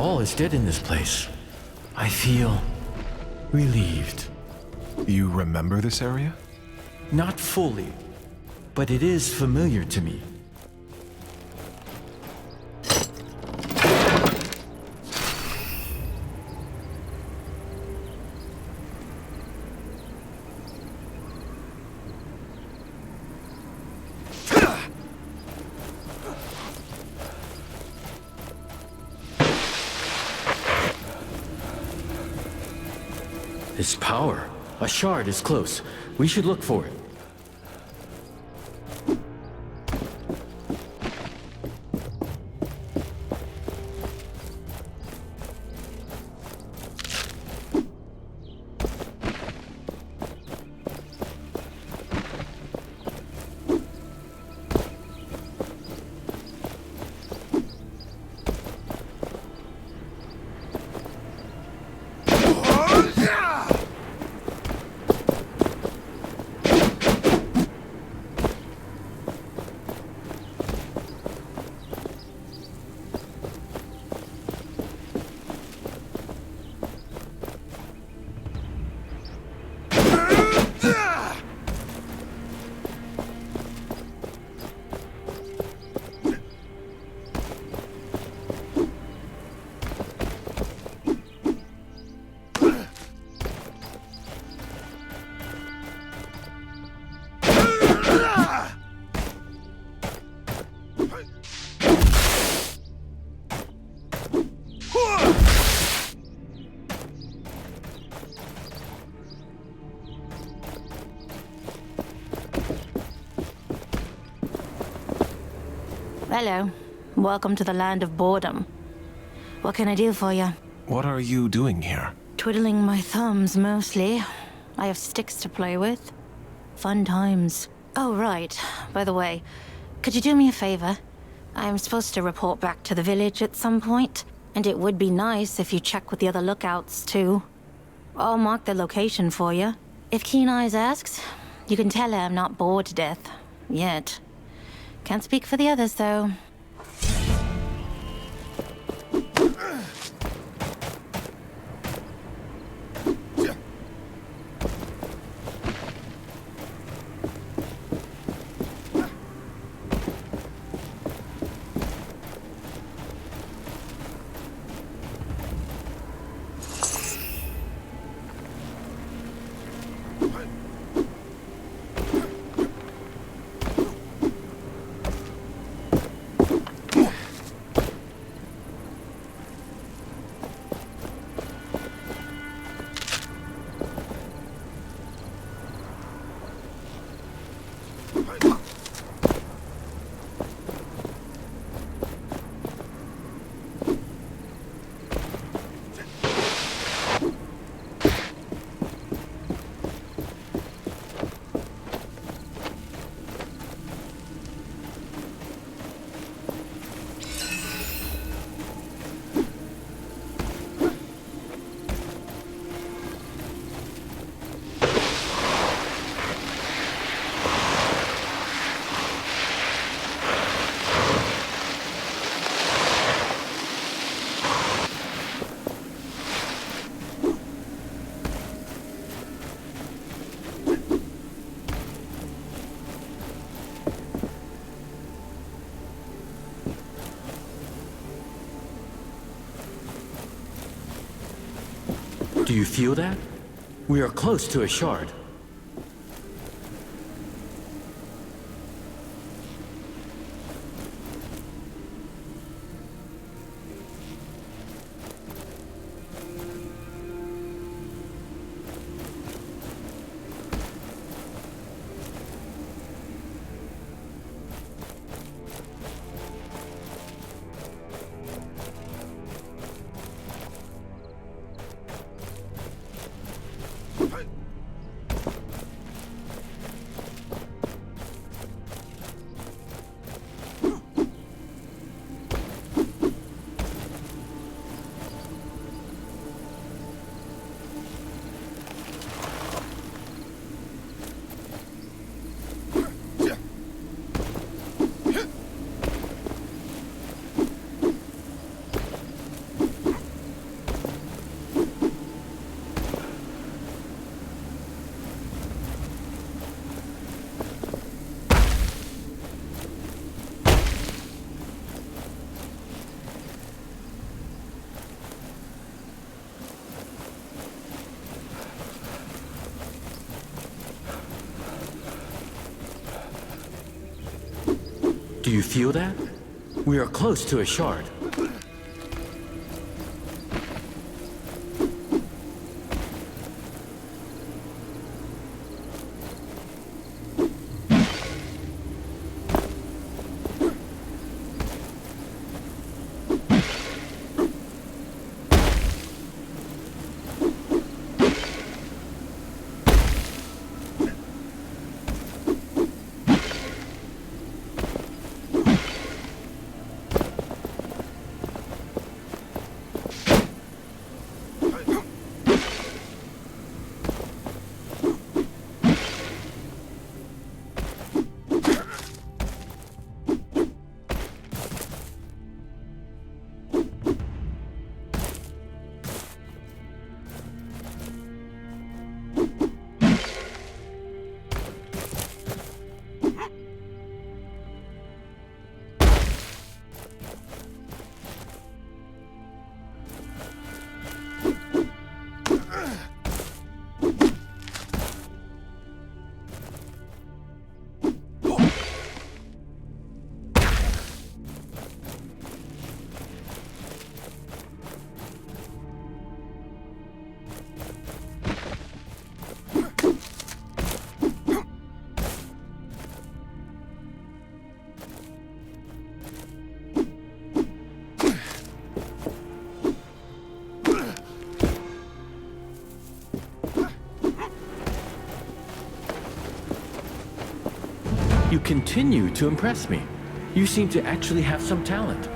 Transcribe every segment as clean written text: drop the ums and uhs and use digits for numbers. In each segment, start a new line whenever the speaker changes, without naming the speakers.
all is dead in this place. I feel relieved.
You remember this area?
Not fully, but it is familiar to me. This power. A shard is close. We should look for it.
Hello. Welcome to the land of boredom. What can I do for you?
What are you doing here?
Twiddling my thumbs, mostly. I have sticks to play with. Fun times. Oh, right. By the way, could you do me a favor? I'm supposed to report back to the village at some point, and it would be nice if you check with the other lookouts, too. I'll mark the location for you. If Keen Eyes asks, you can tell her I'm not bored to death. Yet. Can't speak for the others, though.
Do you feel that? We are close to a shard. Do you feel that? We are close to a shard. You continue to impress me. You seem to actually have some talent.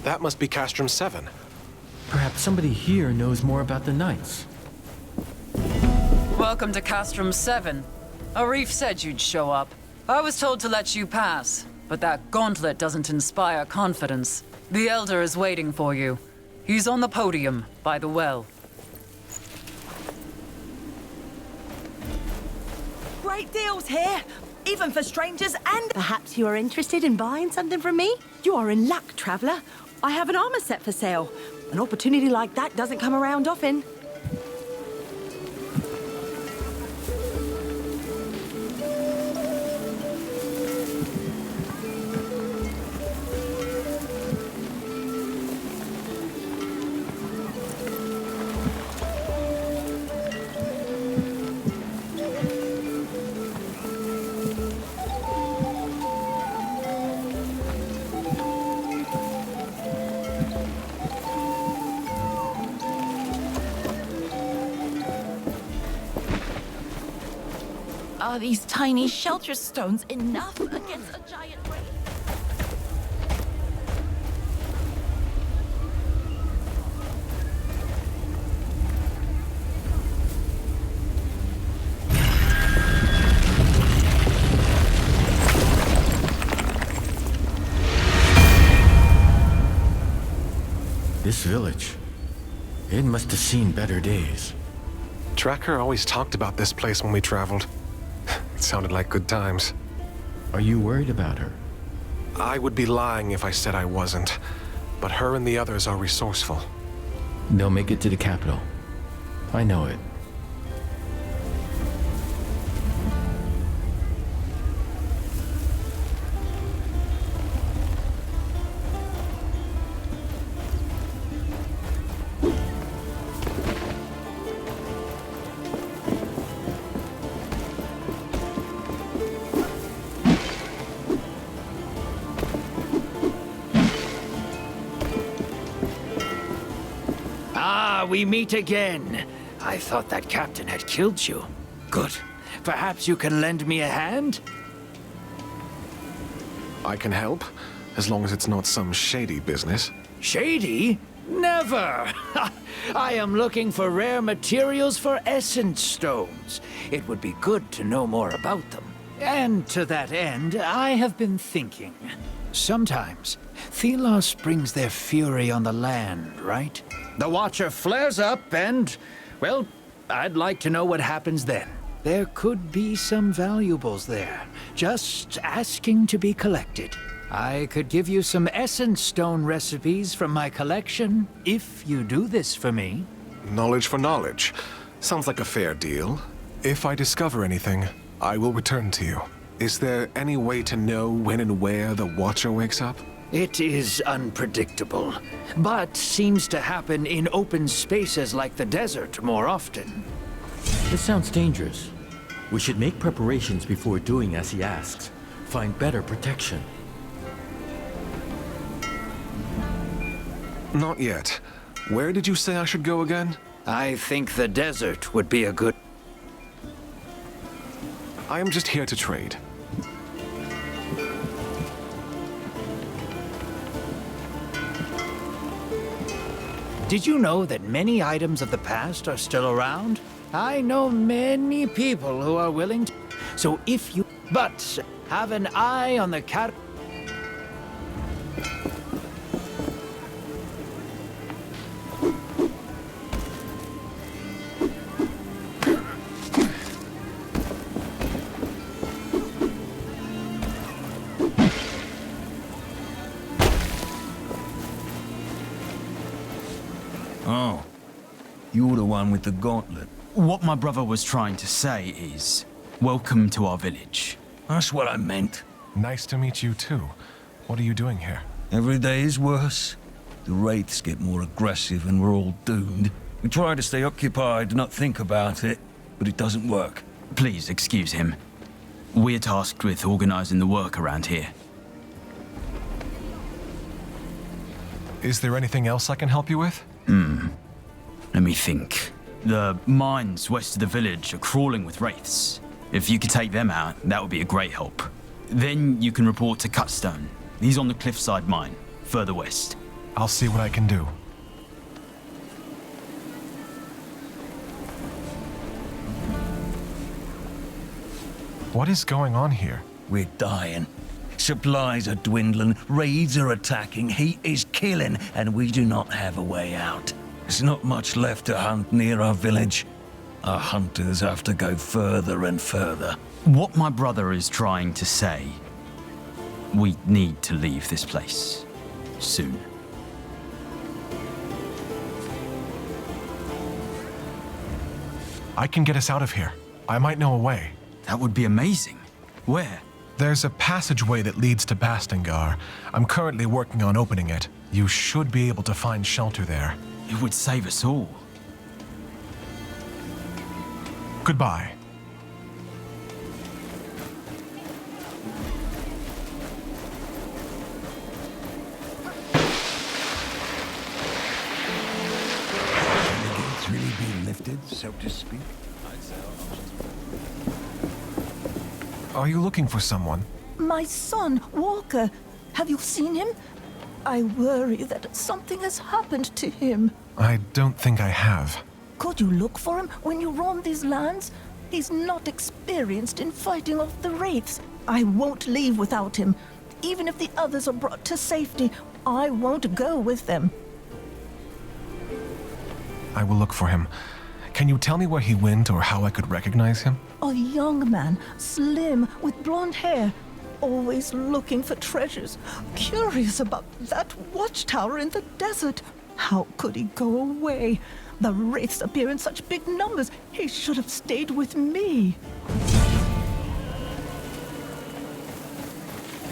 That must be Castrum 7.
Perhaps somebody here knows more about the Knights.
Welcome to Castrum 7. Arif said you'd show up. I was told to let you pass, but that gauntlet doesn't inspire confidence. The Elder is waiting for you. He's on the podium, by the well.
Great deals here, even for strangers, and perhaps you are interested in buying something from me? You are in luck, traveler. I have an armor set for sale. An opportunity like that doesn't come around often.
Are these tiny shelter stones enough against a giant wraith?
This village, it must have seen better days.
Tracker always talked about this place when we traveled. It sounded like good times.
Are you worried about her?
I would be lying if I said I wasn't. But her and the others are resourceful.
They'll make it to the capital. I know it.
We meet again. I thought that captain had killed you. Good. Perhaps you can lend me a hand?
I can help, as long as it's not some shady business.
Shady? Never! I am looking for rare materials for essence stones. It would be good to know more about them. And to that end, I have been thinking. Sometimes, Thelos brings their fury on the land, right? The Watcher flares up and, well, I'd like to know what happens then. There could be some valuables there, just asking to be collected. I could give you some essence stone recipes from my collection, if you do this for me.
Knowledge for knowledge. Sounds like a fair deal. If I discover anything, I will return to you. Is there any way to know when and where the Watcher wakes up?
It is unpredictable, but seems to happen in open spaces like the desert more often.
This sounds dangerous. We should make preparations before doing as he asks. Find better protection.
Not yet. Where did you say I should go again?
I think the desert would be a good...
I am just here to trade.
Did you know that many items of the past are still around? I know many people who are willing to... So if you... But have an eye on the cat...
Oh, you're the one with the gauntlet.
What my brother was trying to say is, welcome to our village.
That's what I meant.
Nice to meet you too. What are you doing here?
Every day is worse. The wraiths get more aggressive and we're all doomed. We try to stay occupied, not think about it, but it doesn't work.
Please excuse him. We're tasked with organizing the work around here.
Is there anything else I can help you with?
Let me think. The mines west of the village are crawling with wraiths. If you could take them out, that would be a great help. Then you can report to Cutstone. He's on the cliffside mine, further west.
I'll see what I can do. What is going on here?
We're dying. Supplies are dwindling, raids are attacking, heat is killing, and we do not have a way out. There's not much left to hunt near our village. Our hunters have to go further and further.
What my brother is trying to say, we need to leave this place. Soon.
I can get us out of here. I might know a way.
That would be amazing. Where?
There's a passageway that leads to Bastengar. I'm currently working on opening it. You should be able to find shelter there.
It would save us all.
Goodbye.
Can the gates really be lifted, so to speak?
Are you looking for someone?
My son, Walker. Have you seen him? I worry that something has happened to him.
I don't think I have.
Could you look for him when you roam these lands? He's not experienced in fighting off the wraiths. I won't leave without him. Even if the others are brought to safety, I won't go with them.
I will look for him. Can you tell me where he went or how I could recognize him?
A young man, slim, with blonde hair. Always looking for treasures. Curious about that watchtower in the desert. How could he go away? The wraiths appear in such big numbers. He should have stayed with me.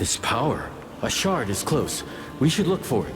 This power. A shard is close. We should look for it.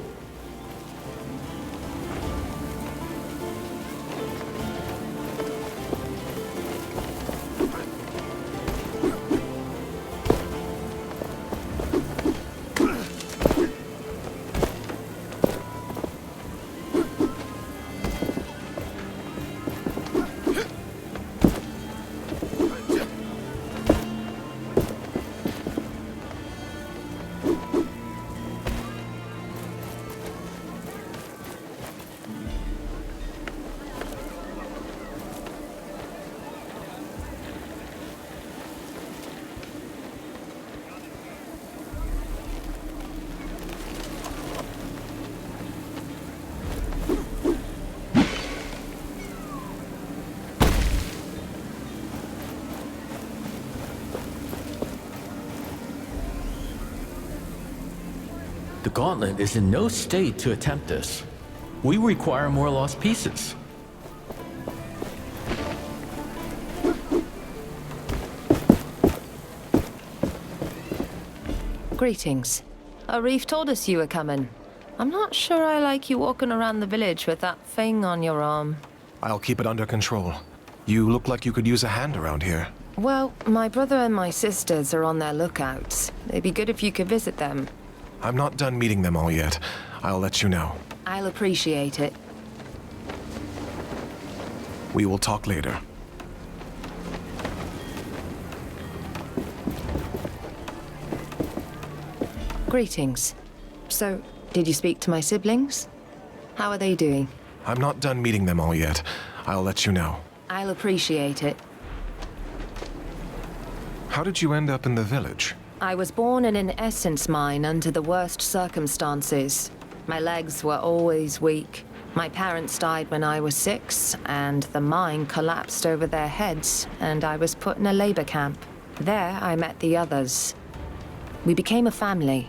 The gauntlet is in no state to attempt this. We require more lost pieces.
Greetings. Arif told us you were coming. I'm not sure I like you walking around the village with that thing on your arm.
I'll keep it under control. You look like you could use a hand around here.
Well, my brother and my sisters are on their lookouts. It'd be good if you could visit them.
I'm not done meeting them all yet. I'll let you know.
I'll appreciate it.
We will talk later.
Greetings. So, did you speak to my siblings? How are they doing?
I'm not done meeting them all yet. I'll let you know.
I'll appreciate it.
How did you end up in the village?
I was born in an essence mine under the worst circumstances. My legs were always weak. My parents died when I was 6, and the mine collapsed over their heads, and I was put in a labor camp. There, I met the others. We became a family.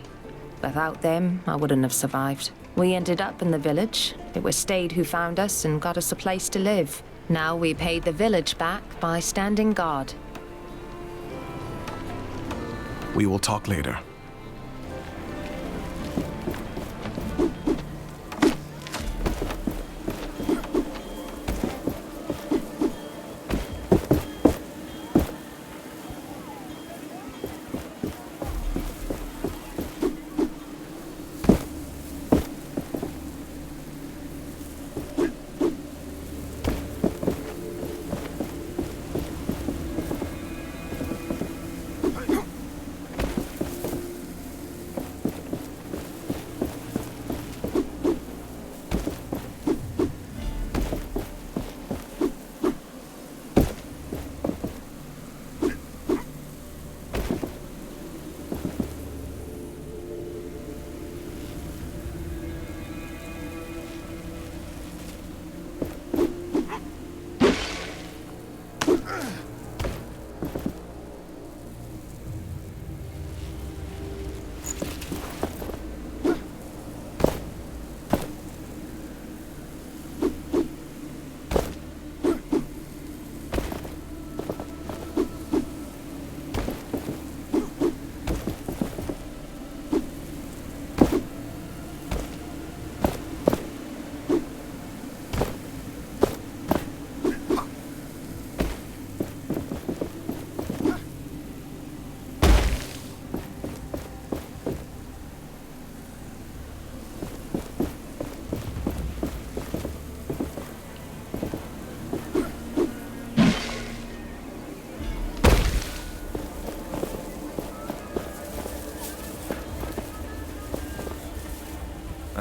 Without them, I wouldn't have survived. We ended up in the village. It was Stade who found us and got us a place to live. Now we paid the village back by standing guard.
We will talk later.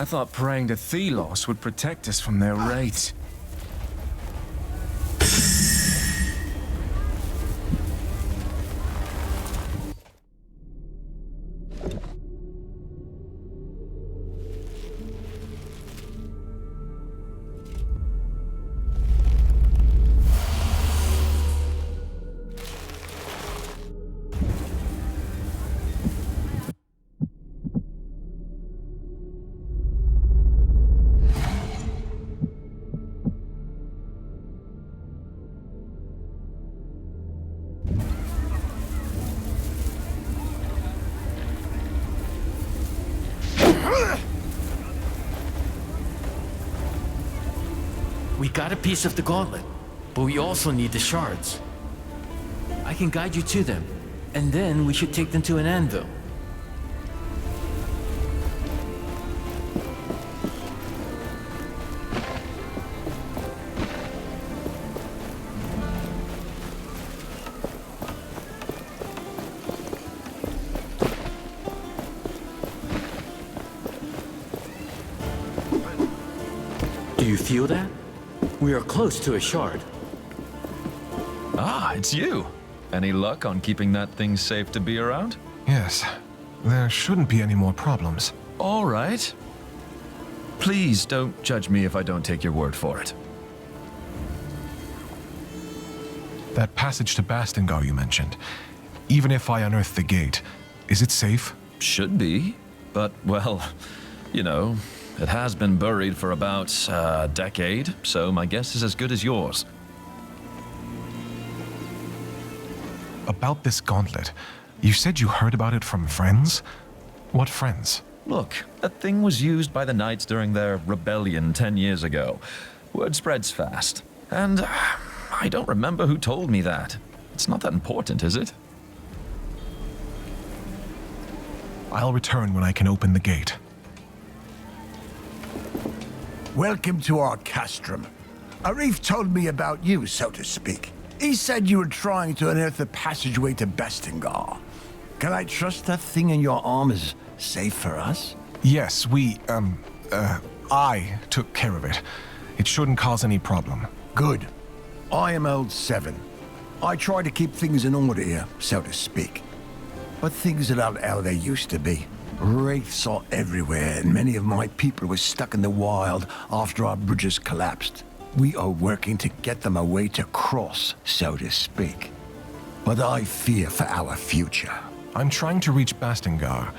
I thought praying to Thelos would protect us from their raids.
We got a piece of the gauntlet, but we also need the shards. I can guide you to them, and then we should take them to an anvil. Do you feel that? We are close to a shard.
Ah, it's you. Any luck on keeping that thing safe to be around?
Yes. There shouldn't be any more problems.
All right. Please don't judge me if I don't take your word for it.
That passage to Bastingar you mentioned. Even if I unearth the gate, is it safe?
Should be. But, well, you know, it has been buried for about a decade, so my guess is as good as yours.
About this gauntlet, you said you heard about it from friends? What friends?
Look, that thing was used by the Knights during their rebellion 10 years ago. Word spreads fast. And I don't remember who told me that. It's not that important, is it?
I'll return when I can open the gate.
Welcome to our castrum. Arif told me about you, so to speak. He said you were trying to unearth the passageway to Bastingar. Can I trust that thing in your arm is safe for us?
Yes, I took care of it. It shouldn't cause any problem.
Good. I am old 7. I try to keep things in order here, so to speak. But things are not how they used to be. Wraiths are everywhere, and many of my people were stuck in the wild after our bridges collapsed. We are working to get them a way to cross, so to speak. But I fear for our future.
I'm trying to reach Bastingar.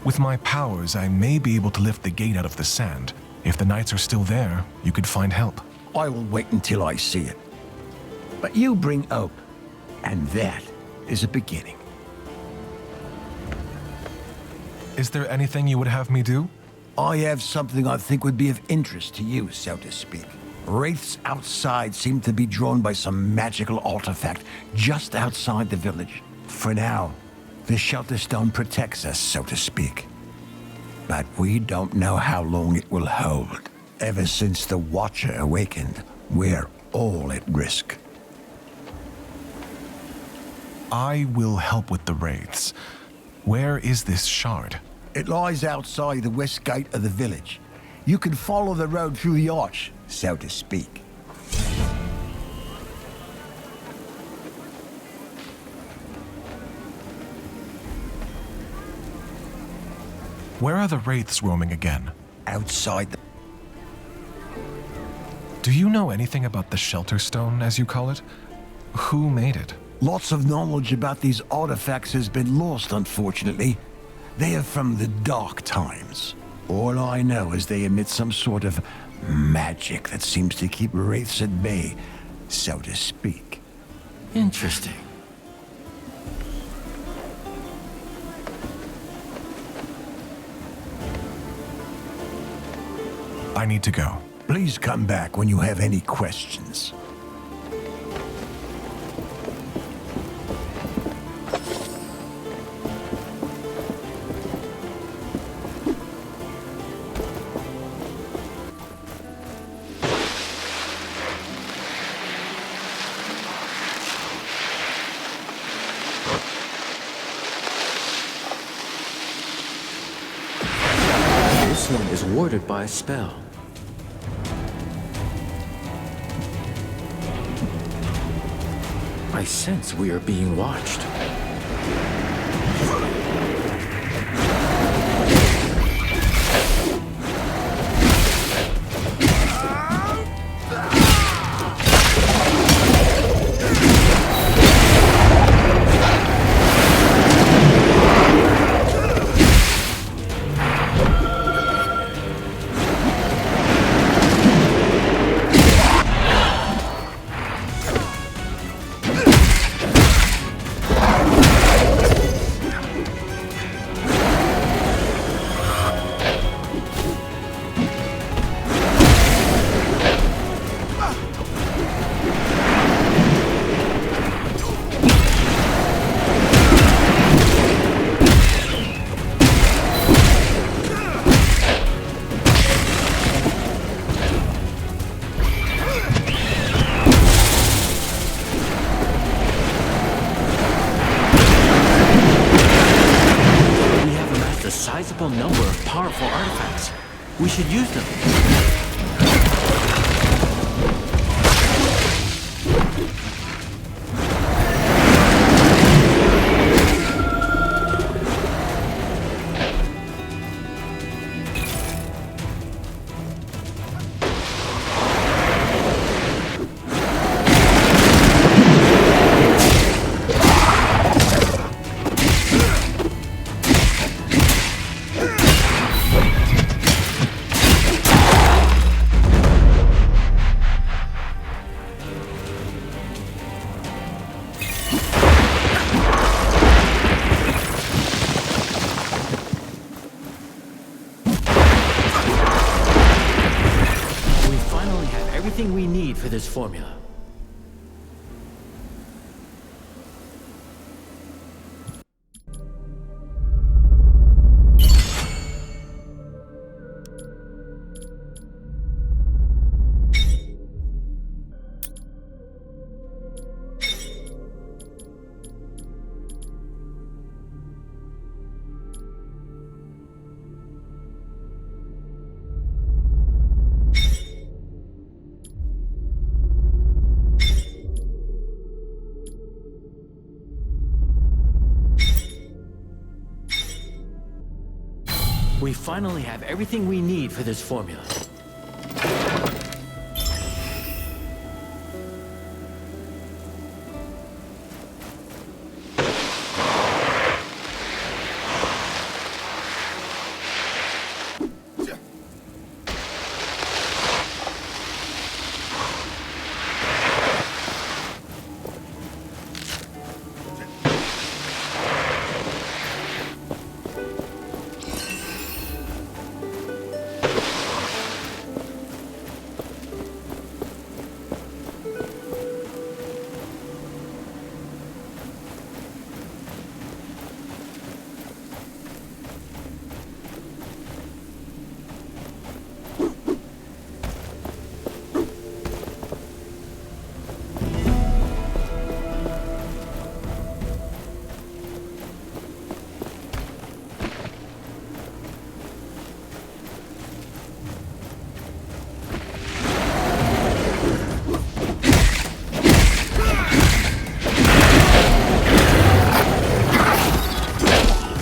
With my powers, I may be able to lift the gate out of the sand. If the Knights are still there, you could find help.
I will wait until I see it. But you bring hope, and that is a beginning.
Is there anything you would have me do?
I have something I think would be of interest to you, so to speak. Wraiths outside seem to be drawn by some magical artifact just outside the village. For now, the shelter stone protects us, so to speak. But we don't know how long it will hold. Ever since the Watcher awakened, we're all at risk.
I will help with the wraiths. Where is this shard?
It lies outside the west gate of the village. You can follow the road through the arch, so to speak.
Where are the wraiths roaming again?
Outside the...
Do you know anything about the shelter stone, as you call it? Who made it?
Lots of knowledge about these artifacts has been lost, unfortunately. They are from the dark times. All I know is they emit some sort of magic that seems to keep wraiths at bay, so to speak.
Interesting.
I need to go.
Please come back when you have any questions.
This one is warded by a spell. I sense we are being watched. Number of powerful artifacts. We should use them. We need for this formula. We finally have everything we need for this formula.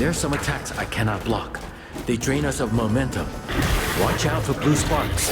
There are some attacks I cannot block. They drain us of momentum. Watch out for blue sparks.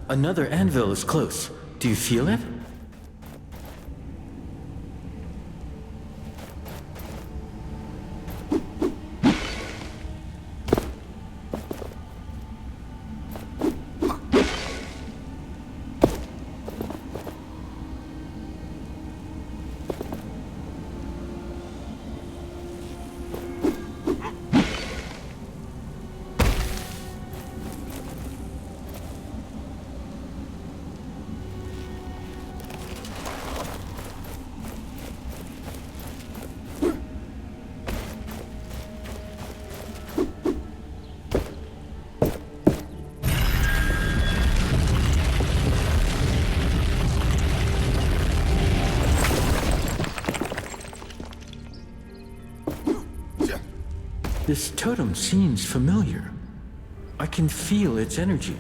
Another anvil is close. Do you feel it? This totem seems familiar. I can feel its energy.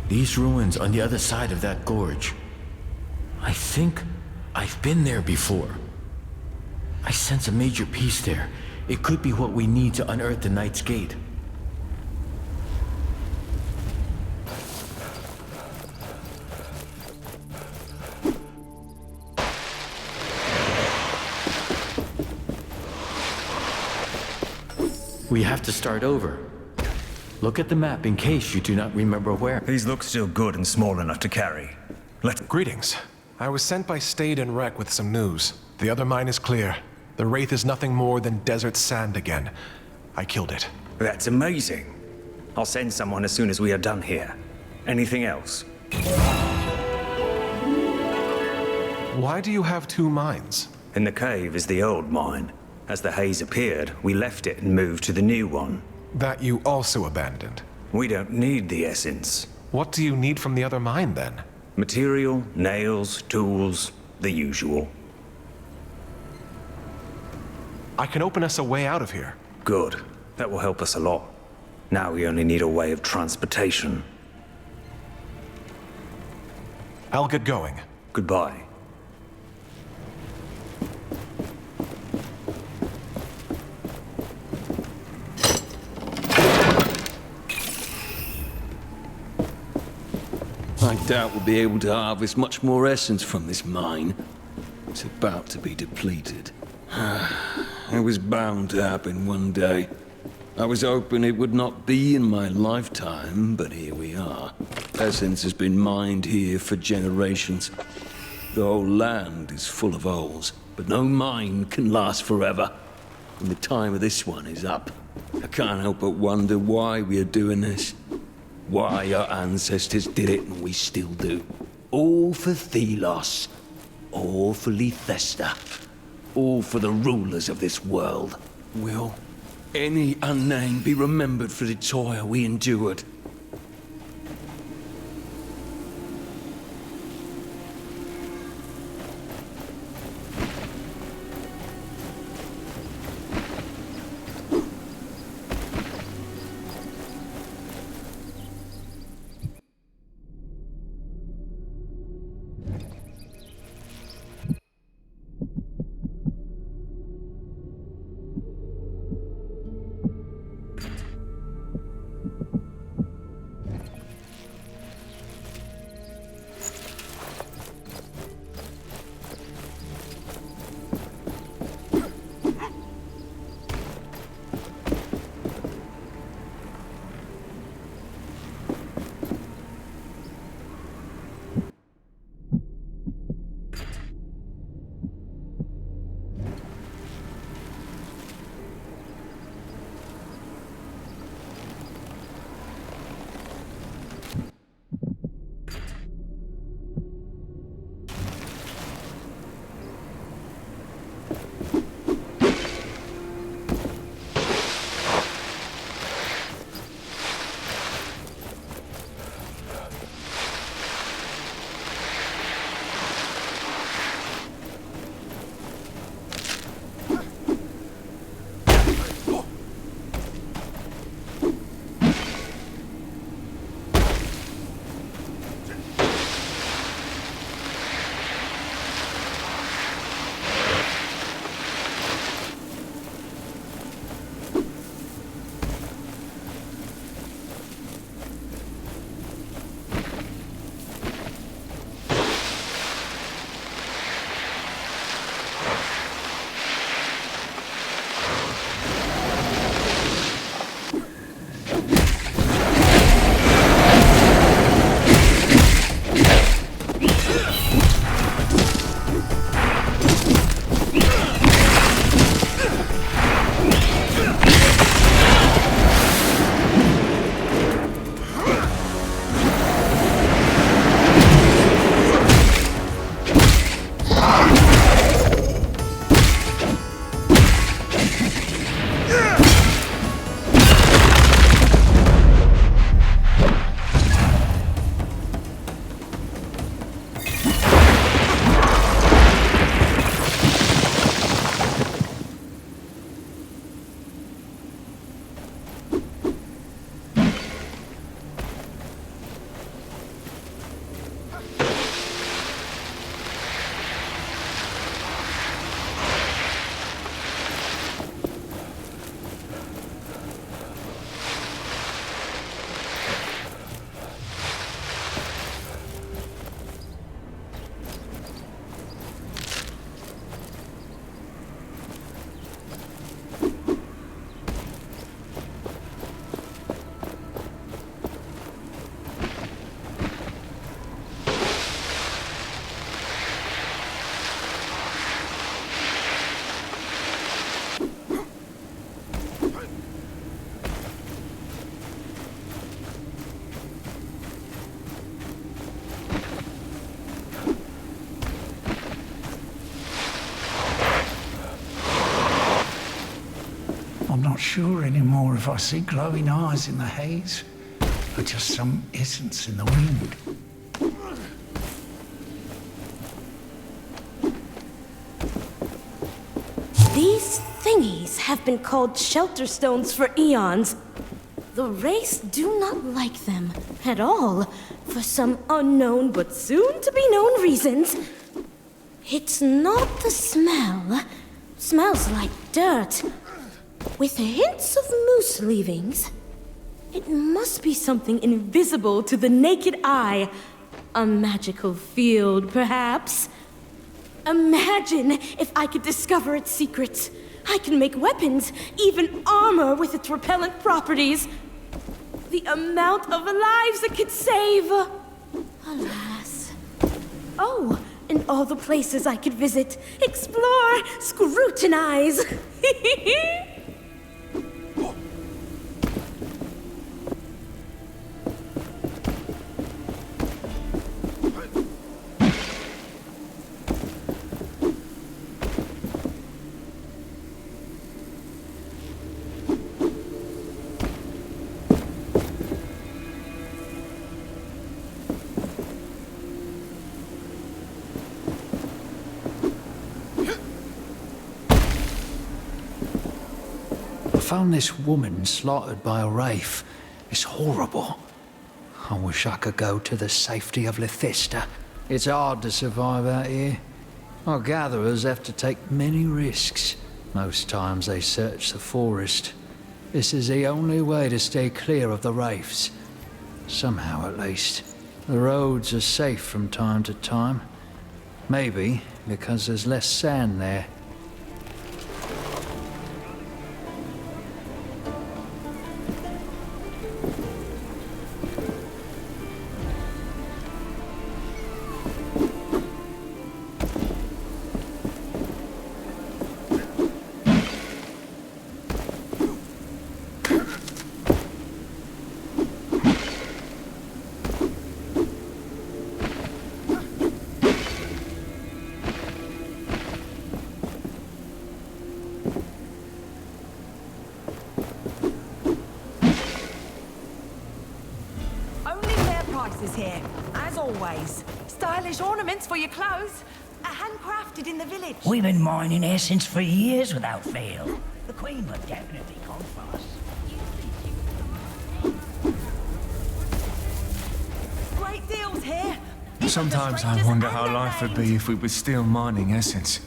These ruins on the other side of that gorge. I think I've been there before. I sense a major piece there. It could be what we need to unearth the Knight's Gate. We have to start over. Look at the map in case you do not remember where.
These look still good and small enough to carry.
Greetings. I was sent by Stade and Rec with some news. The other mine is clear. The Wraith is nothing more than desert sand again. I killed it.
That's amazing. I'll send someone as soon as we are done here. Anything else?
Why do you have two mines?
In the cave is the old mine. As the haze appeared, we left it and moved to the new one.
That you also abandoned?
We don't need the essence.
What do you need from the other mine, then?
Material, nails, tools, the usual.
I can open us a way out of here.
Good. That will help us a lot. Now we only need a way of transportation.
I'll get going.
Goodbye.
I doubt we'll be able to harvest much more essence from this mine. It's about to be depleted. It was bound to happen one day. I was hoping it would not be in my lifetime, but here we are. Essence has been mined here for generations. The whole land is full of holes, but no mine can last forever. And the time of this one is up. I can't help but wonder why we are doing this. Why our ancestors did it and we still do. All for Thelos. All for Lethesta. All for the rulers of this world. Will any unnamed be remembered for the toil we endured?
I'm not sure anymore if I see glowing eyes in the haze, or just some essence in the wind.
These thingies have been called shelter stones for eons. The race do not like them at all, for some unknown but soon-to-be-known reasons. It's not the smell. Smells like dirt, with hints of moose leavings. It must be something invisible to the naked eye. A magical field, perhaps. Imagine if I could discover its secrets. I can make weapons, even armor with its repellent properties. The amount of lives it could save! Alas. Oh, and all the places I could visit, explore, scrutinize.
I found this woman slaughtered by a wraith. It's horrible. I wish I could go to the safety of Lithista. It's hard to survive out here. Our gatherers have to take many risks. Most times they search the forest. This is the only way to stay clear of the wraiths. Somehow, at least. The roads are safe from time to time. Maybe because there's less sand there.
here, as always. Stylish ornaments for your clothes. Handcrafted in the village.
We've been mining essence for years without fail. The Queen would definitely come for us.
Great deals here.
Sometimes I wonder how life would be if we were still mining essence.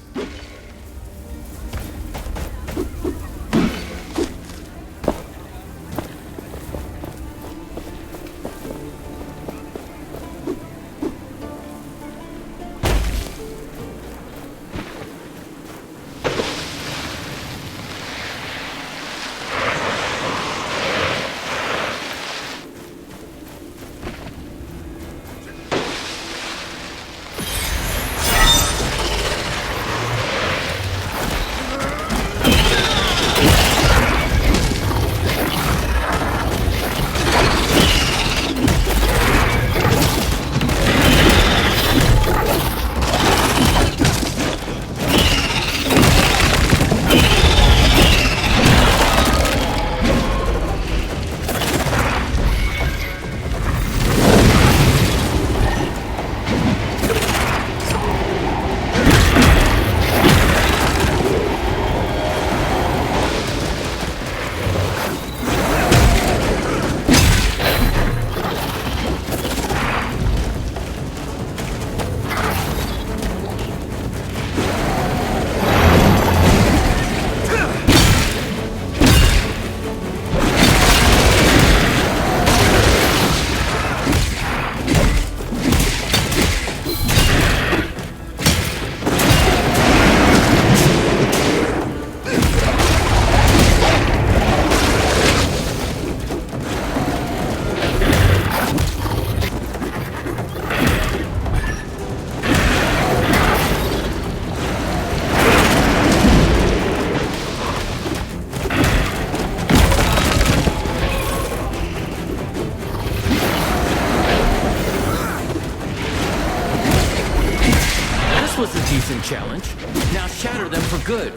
Was a decent challenge. Now shatter them for good.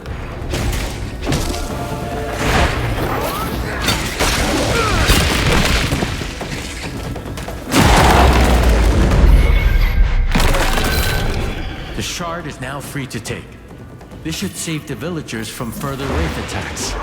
The shard is now free to take. This should save the villagers from further wraith attacks.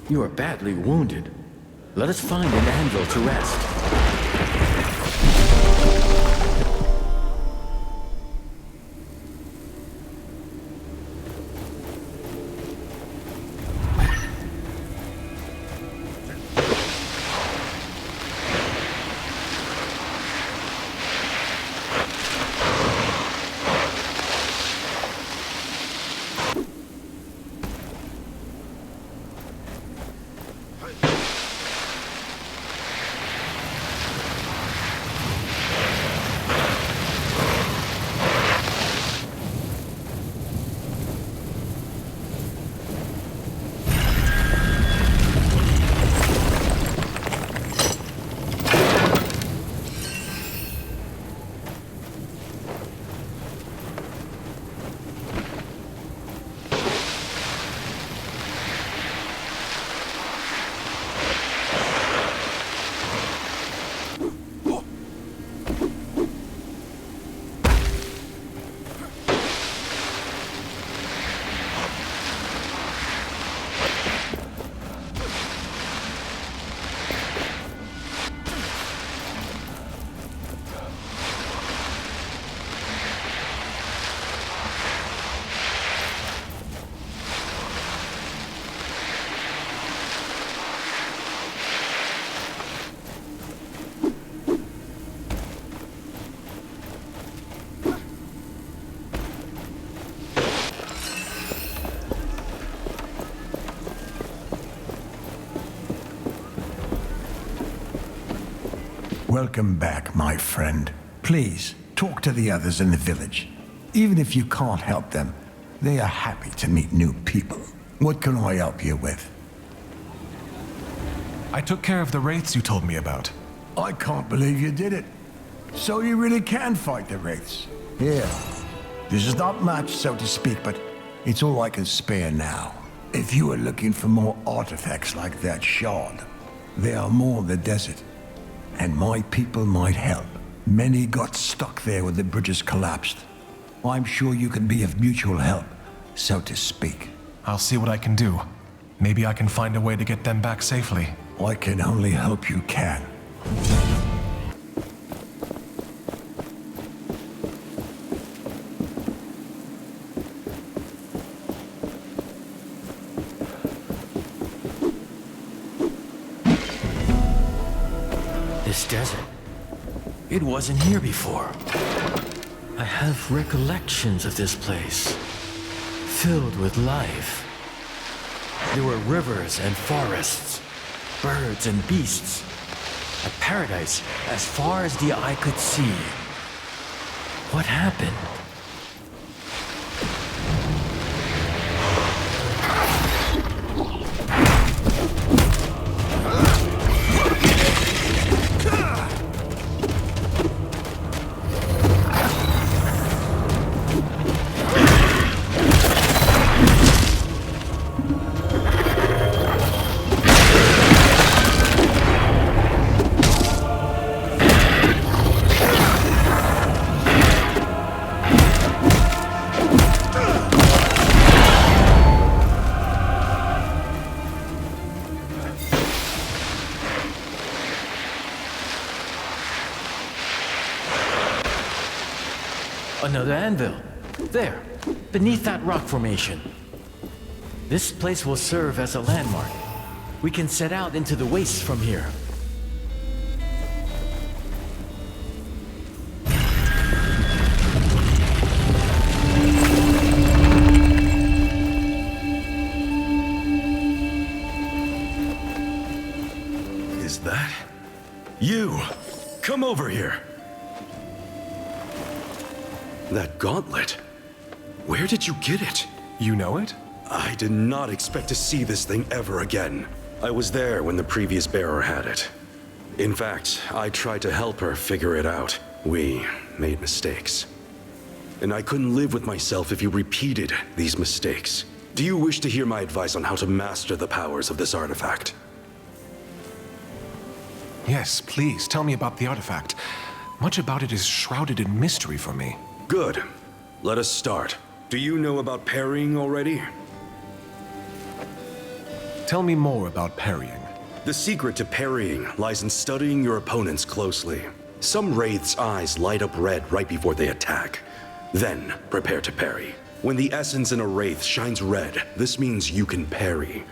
You are badly wounded. Let us find an anvil to rest.
Welcome back, my friend. Please, talk to the others in the village. Even if you can't help them, they are happy to meet new people. What can I help you with?
I took care of the wraiths you told me about.
I can't believe you did it. So you really can fight the wraiths. Here. This is not much, so to speak, but it's all I can spare now. If you are looking for more artifacts like that shard, there are more in the desert. And my people might help. Many got stuck there when the bridges collapsed. I'm sure you can be of mutual help, so to speak.
I'll see what I can do. Maybe I can find a way to get them back safely.
I can only hope you can.
This desert. It wasn't here before. I have recollections of this place, filled with life. There were rivers and forests, birds and beasts. A paradise as far as the eye could see. What happened? Another anvil. There, beneath that rock formation. This place will serve as a landmark. We can set out into the wastes from here.
Is that you? Come over here. That gauntlet. Where did you get it?
You know it?
I did not expect to see this thing ever again. I was there when the previous bearer had it. In fact, I tried to help her figure it out. We made mistakes. And I couldn't live with myself if you repeated these mistakes. Do you wish to hear my advice on how to master the powers of this artifact?
Yes, please, tell me about the artifact. Much about it is shrouded in mystery for me.
Good. Let us start. Do you know about parrying already?
Tell me more about parrying.
The secret to parrying lies in studying your opponents closely. Some wraiths' eyes light up red right before they attack. Then, prepare to parry. When the essence in a wraith shines red, this means you can parry.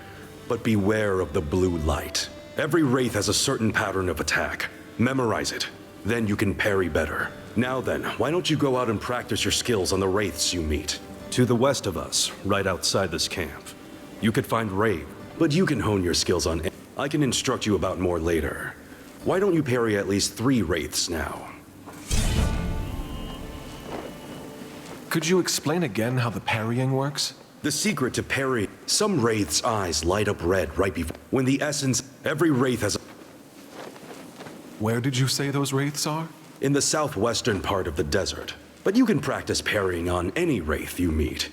But beware of the blue light. Every wraith has a certain pattern of attack. Memorize it. Then you can parry better. Now then, why don't you go out and practice your skills on the wraiths you meet? To the west of us, right outside this camp. You could find Raid, but you can hone your skills on... I can instruct you about more later. Why don't you parry at least 3 wraiths now?
Could you explain again how the parrying works?
The secret to parry... Some wraiths' eyes light up red right before... When the essence... Every wraith has...
Where did you say those wraiths are?
In the southwestern part of the desert. But you can practice parrying on any wraith you meet.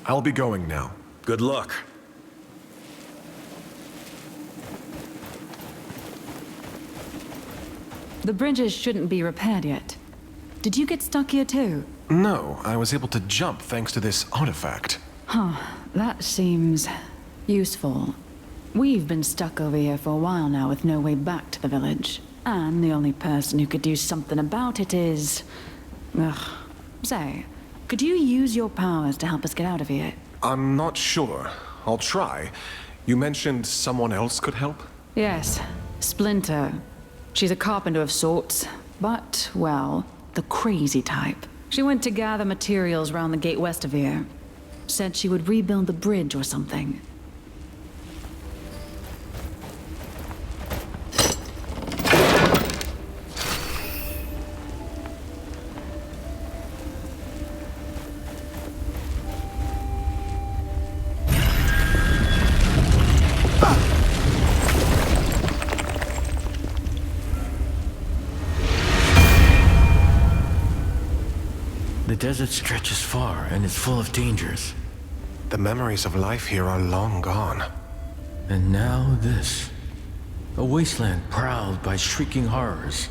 I'll be going now.
Good luck.
The bridges shouldn't be repaired yet. Did you get stuck here too?
No, I was able to jump thanks to this artifact.
Huh, that seems useful. We've been stuck over here for a while now with no way back to the village. And the only person who could do something about it is... Ugh. Say, could you use your powers to help us get out of here?
I'm not sure. I'll try. You mentioned someone else could help?
Yes, Splinter. She's a carpenter of sorts, but, well, the crazy type. She went to gather materials around the gate west of here. Said she would rebuild the bridge or something.
The desert stretches far and is full of dangers.
The memories of life here are long gone.
And now this. A wasteland prowled by shrieking horrors.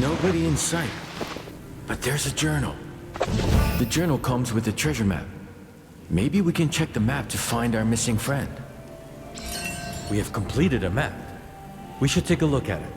Nobody in sight. But there's a journal. The journal comes with a treasure map. Maybe we can check the map to find our missing friend. We have completed a map. We should take a look at it.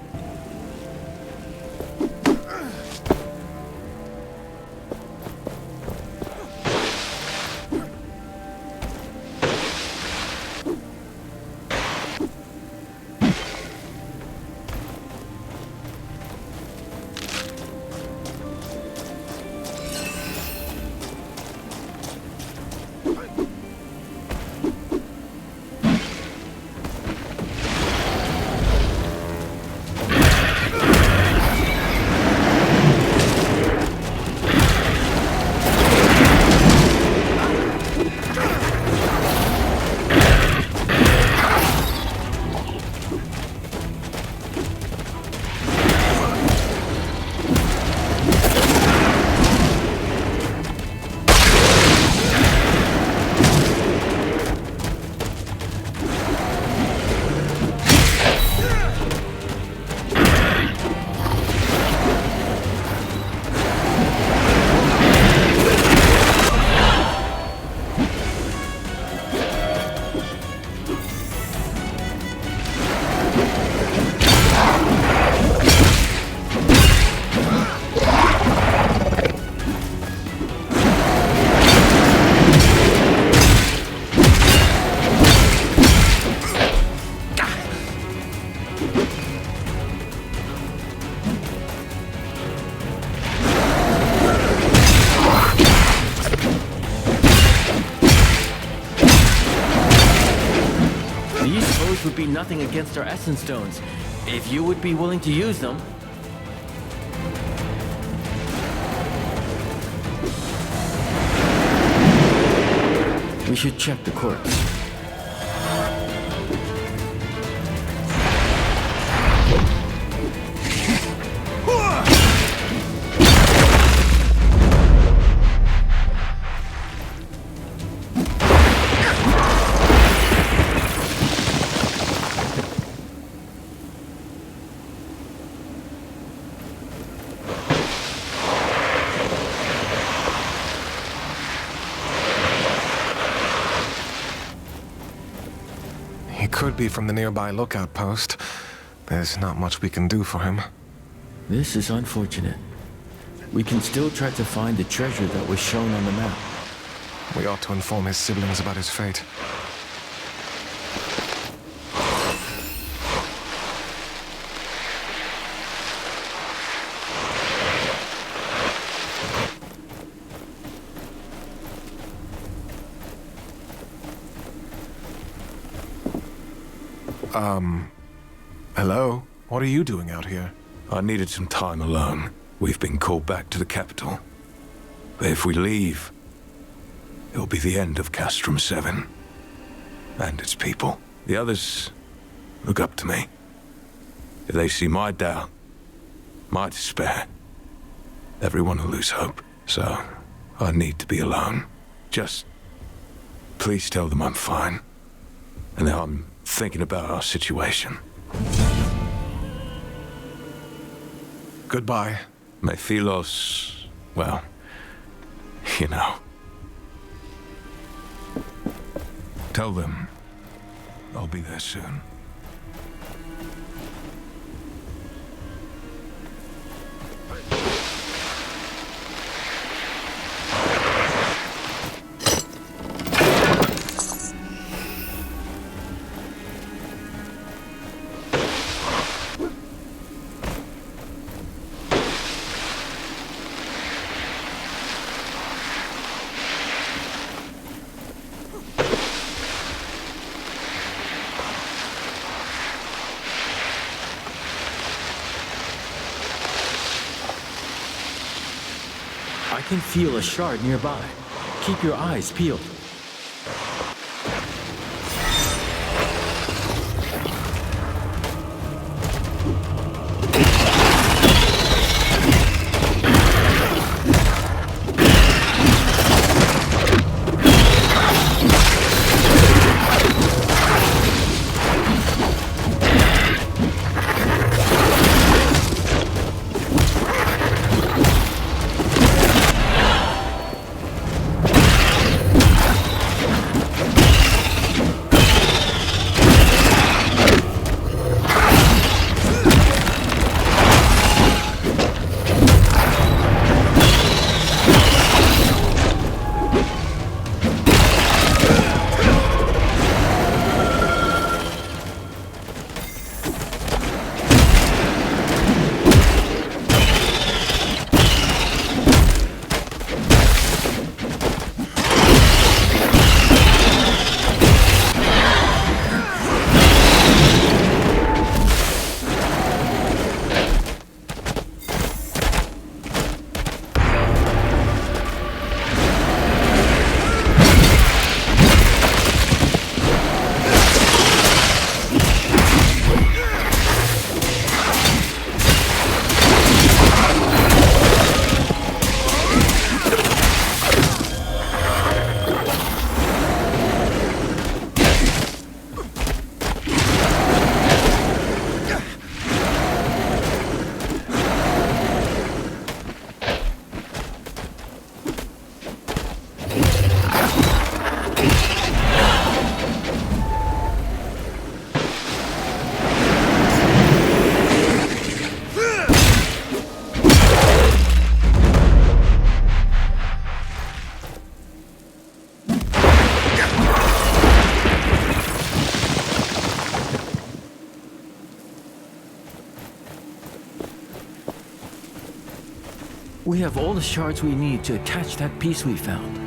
These foes would be nothing against our essence stones, if you would be willing to use them. We should check the corpse.
He could be from the nearby lookout post. There's not much we can do for him.
This is unfortunate. We can still try to find the treasure that was shown on the map.
We ought to inform his siblings about his fate. Hello? What are you doing out here?
I needed some time alone. We've been called back to the capital. But if we leave, it'll be the end of Castrum 7. And its people. The others look up to me. If they see my doubt, my despair, everyone will lose hope. So, I need to be alone. Just please tell them I'm fine. And that I'm thinking about our situation.
Goodbye.
May Philos, well, you know. Tell them I'll be there soon.
I can feel a shard nearby. Keep your eyes peeled. We have all the shards we need to attach that piece we found.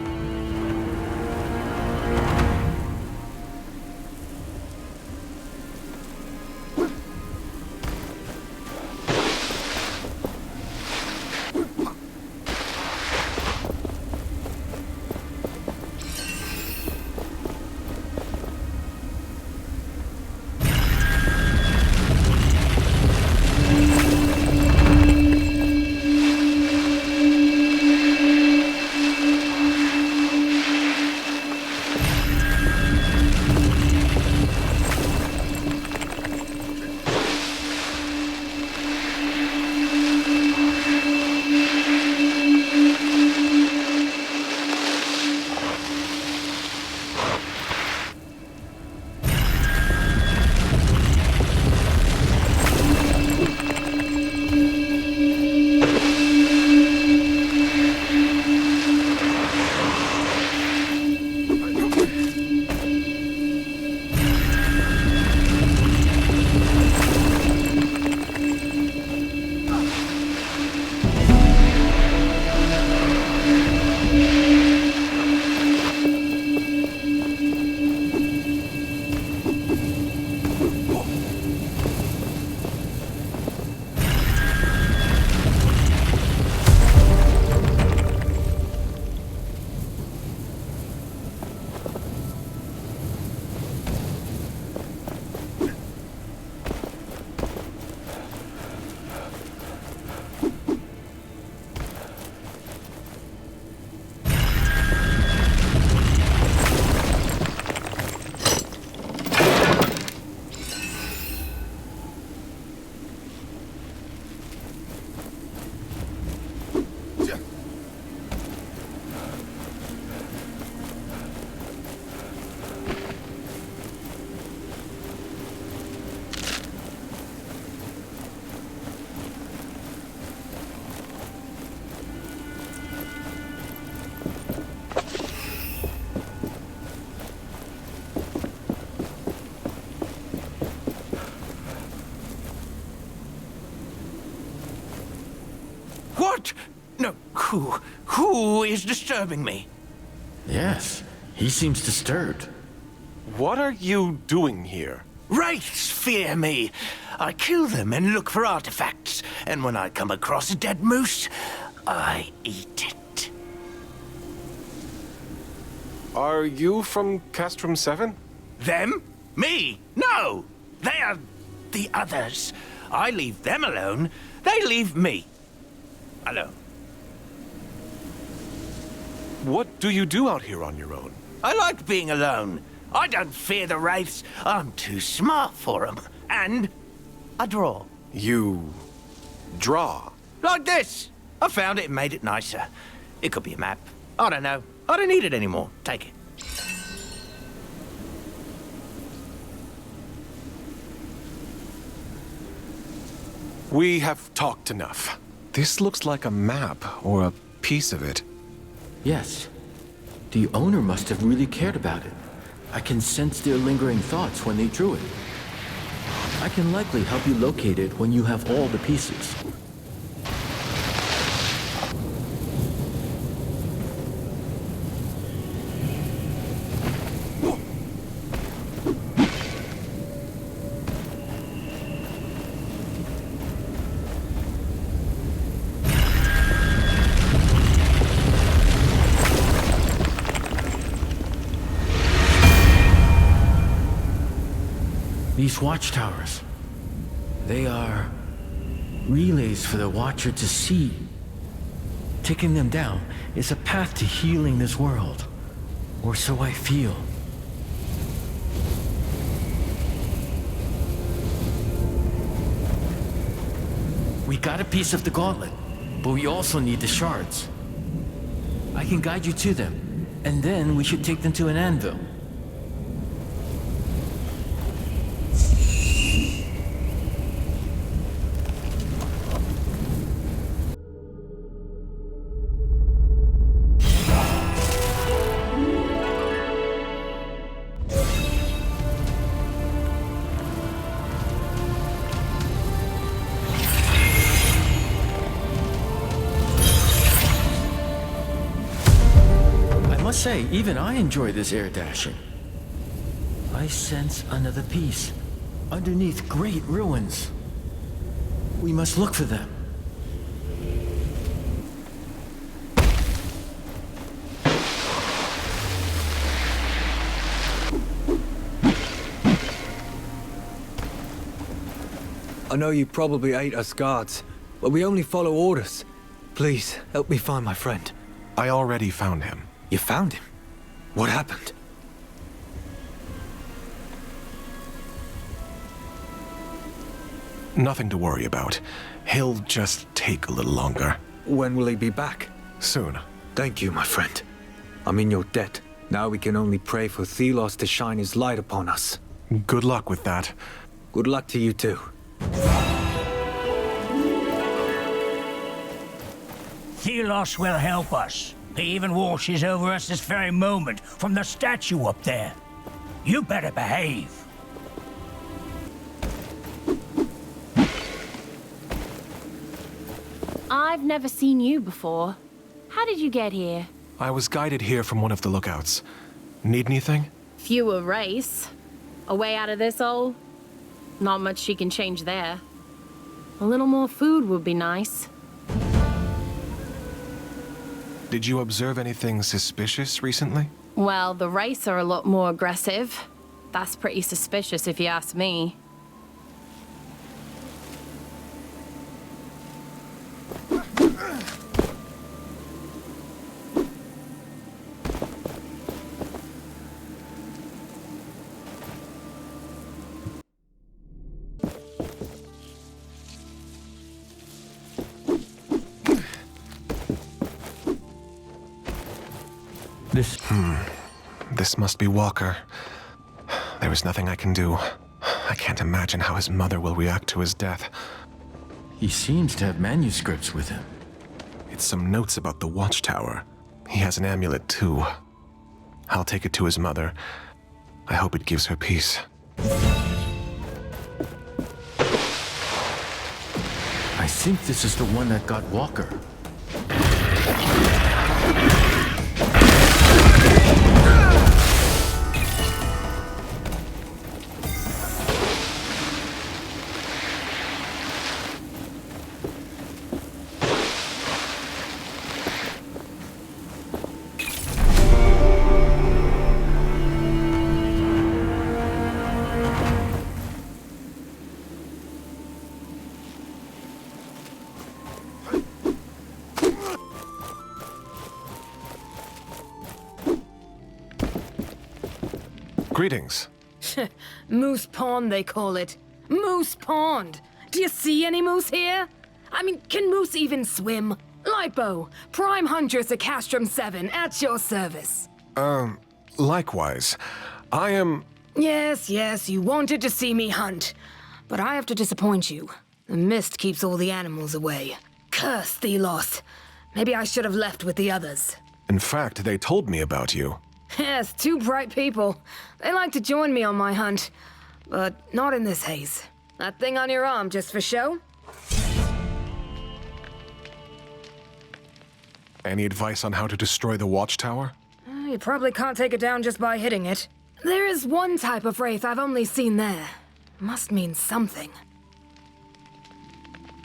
What? No, who is disturbing me?
Yes, he seems disturbed.
What are you doing here?
Wraiths fear me. I kill them and look for artifacts, and when I come across a dead moose, I eat it.
Are you from Castrum 7?
Them? Me? No! They are the others. I leave them alone. They leave me alone.
What do you do out here on your own?
I like being alone. I don't fear the wraiths. I'm too smart for them. And I draw.
You draw?
Like this. I found it and made it nicer. It could be a map. I don't know. I don't need it anymore. Take it.
We have talked enough. This looks like a map, or a piece of it.
Yes. The owner must have really cared about it. I can sense their lingering thoughts when they drew it. I can likely help you locate it when you have all the pieces. These watchtowers, they are relays for the Watcher to see. Taking them down is a path to healing this world, or so I feel. We got a piece of the gauntlet, but we also need the shards. I can guide you to them, and then we should take them to an anvil. say, even I enjoy this air dashing. I sense another piece, underneath great ruins. We must look for them.
I know you probably hate us guards, but we only follow orders. Please, help me find my friend.
I already found him.
You found him? What happened?
Nothing to worry about. He'll just take a little longer.
When will he be back?
Soon.
Thank you, my friend. I'm in your debt. Now we can only pray for Thelos to shine his light upon us.
Good luck with that.
Good luck to you too.
Thelos will help us. He even watches over us this very moment from the statue up there. You better behave.
I've never seen you before. How did you get here?
I was guided here from one of the lookouts. Need anything?
Fewer race. A way out of this hole? Not much she can change there. A little more food would be nice.
Did you observe anything suspicious recently?
Well, the race are a lot more aggressive. That's pretty suspicious if you ask me.
This must be Walker. There is nothing I can do. I can't imagine how his mother will react to his death.
He seems to have manuscripts with him.
It's some notes about the watchtower. He has an amulet too. I'll take it to his mother. I hope it gives her peace.
I think this is the one that got Walker.
Greetings.
Moose Pond, they call it. Moose Pond. Do you see any moose here? I mean, can moose even swim? Lipo, Prime Hunters of Castrum 7, at your service.
Likewise. I am...
Yes, you wanted to see me hunt. But I have to disappoint you. The mist keeps all the animals away. Curse Thelos. Maybe I should have left with the others.
In fact, they told me about you.
Yes, two bright people. They like to join me on my hunt. But not in this haze. That thing on your arm just for show?
Any advice on how to destroy the watchtower?
You probably can't take it down just by hitting it. There is one type of wraith I've only seen there. Must mean something.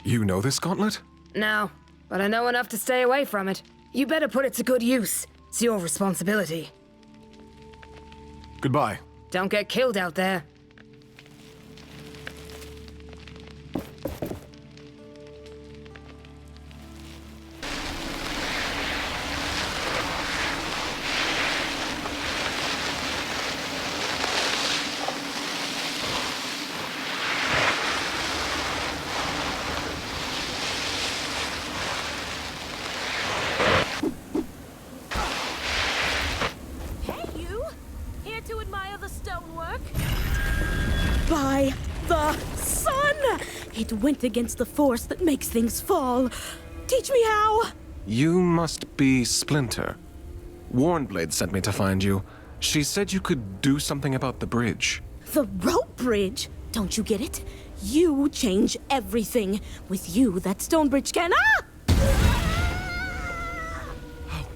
You know this gauntlet?
No, but I know enough to stay away from it. You better put it to good use. It's your responsibility.
Goodbye.
Don't get killed out there.
By the sun! It went against the force that makes things fall. Teach me how!
You must be Splinter. Warnblade sent me to find you. She said you could do something about the bridge.
The rope bridge? Don't you get it? You change everything. With you, that stone bridge can... Ah!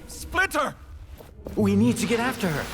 Splinter!
We need to get after her.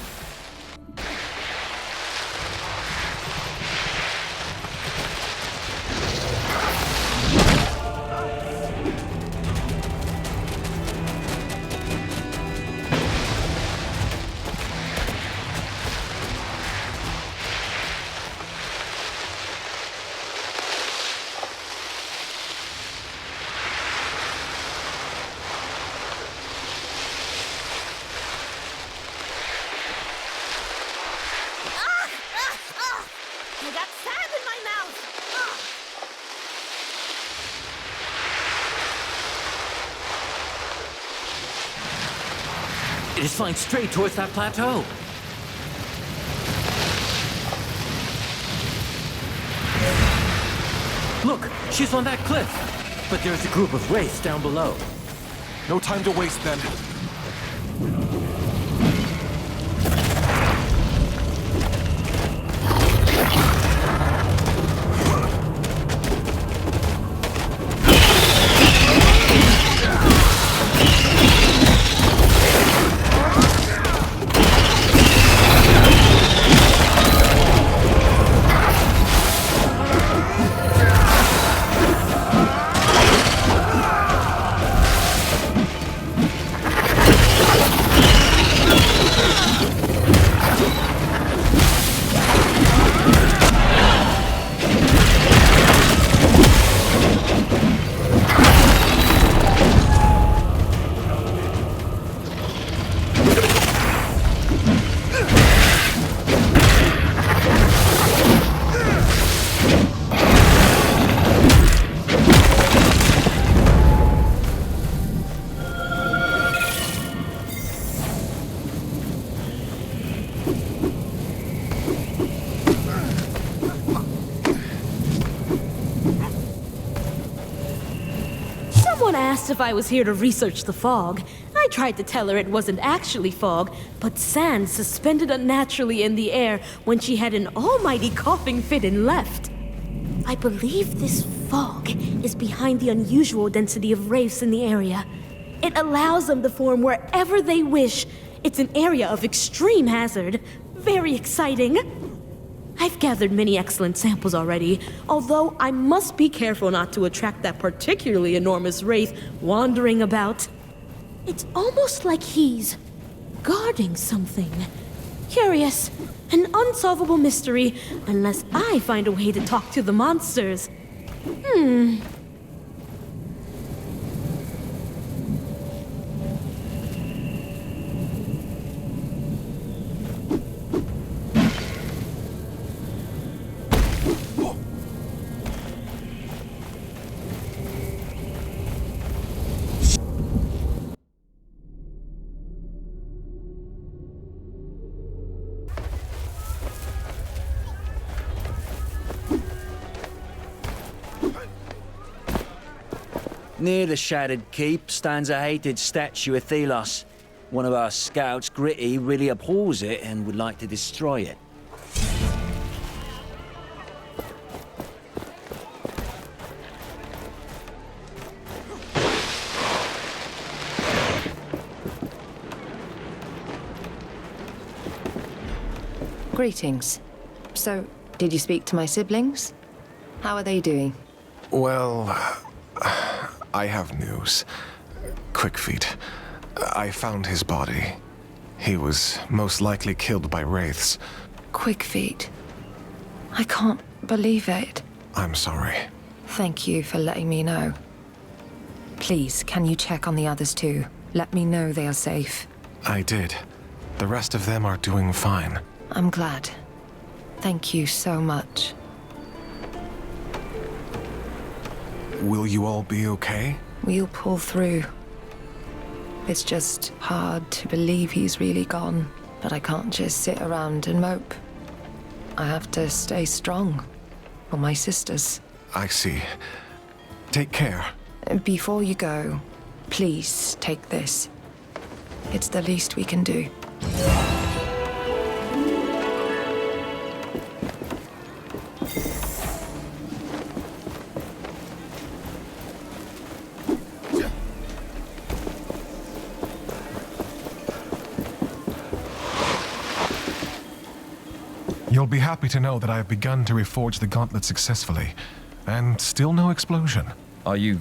I got sand in my mouth!
It is flying straight towards that plateau. Look, she's on that cliff. But there's a group of wraiths down below.
No time to waste then.
Someone asked if I was here to research the fog. I tried to tell her it wasn't actually fog, but sand suspended unnaturally in the air when she had an almighty coughing fit and left. I believe this fog is behind the unusual density of wraiths in the area. It allows them to form wherever they wish. It's an area of extreme hazard. Very exciting. I've gathered many excellent samples already, although I must be careful not to attract that particularly enormous wraith wandering about. It's almost like he's guarding something. Curious, an unsolvable mystery, unless I find a way to talk to the monsters.
Near the shattered keep stands a hated statue of Thelos. One of our scouts, Gritty, really abhors it and would like to destroy it.
Greetings. So, did you speak to my siblings? How are they doing?
Well, I have news. Quick feet. I found his body. He was most likely killed by wraiths.
Quick feet. I can't believe it.
I'm sorry.
Thank you for letting me know. Please, can you check on the others too? Let me know they are safe.
I did. The rest of them are doing fine.
I'm glad. Thank you so much.
Will you all be okay?
We'll pull through. It's just hard to believe he's really gone, but I can't just sit around and mope. I have to stay strong for my sisters.
I see. Take care.
Before you go, please take this. It's the least we can do.
You'll be happy to know that I have begun to reforge the gauntlet successfully, and still no explosion.
Are you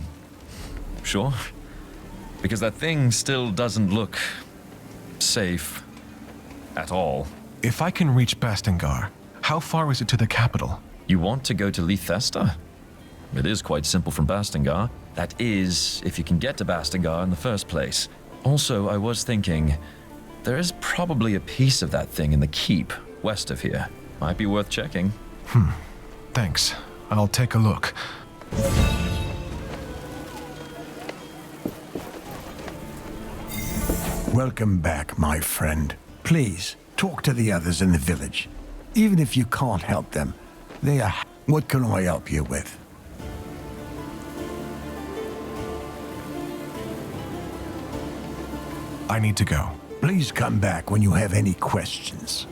sure? Because that thing still doesn't look safe at all.
If I can reach Bastingar, how far is it to the capital?
You want to go to Lethesta? It is quite simple from Bastingar. That is, if you can get to Bastingar in the first place. Also, I was thinking, there is probably a piece of that thing in the keep west of here. Might be worth checking.
Thanks. I'll take a look.
Welcome back, my friend. Please, talk to the others in the village. Even if you can't help them, they are... What can I help you with?
I need to go.
Please come back when you have any questions.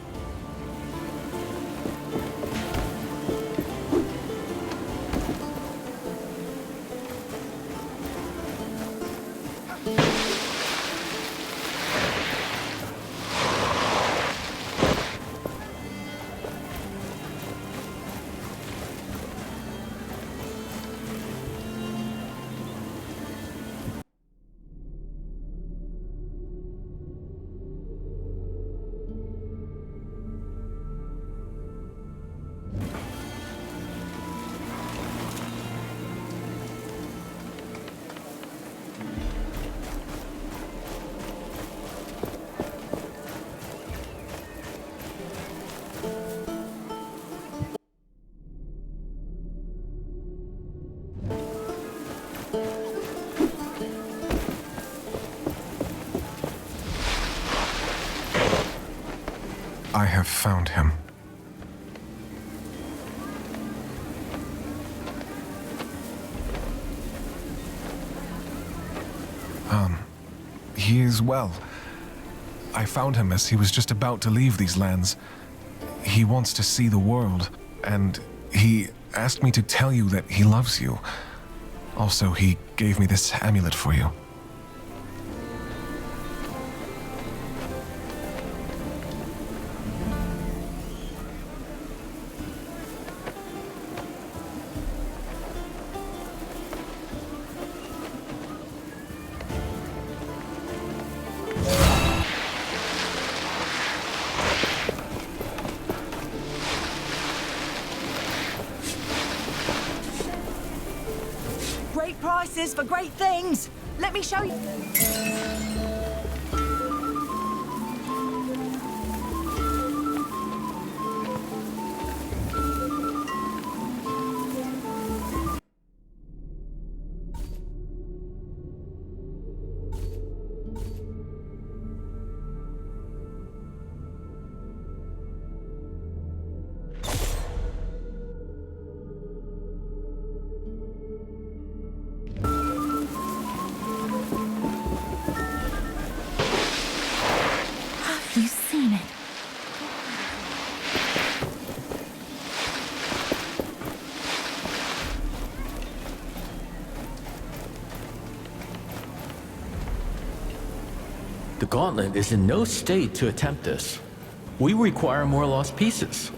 I have found him. He is well. I found him as he was just about to leave these lands. He wants to see the world, and he asked me to tell you that he loves you. Also, he gave me this amulet for you.
Great prices for great things. Let me show you.
The gauntlet is in no state to attempt this. We require more lost pieces.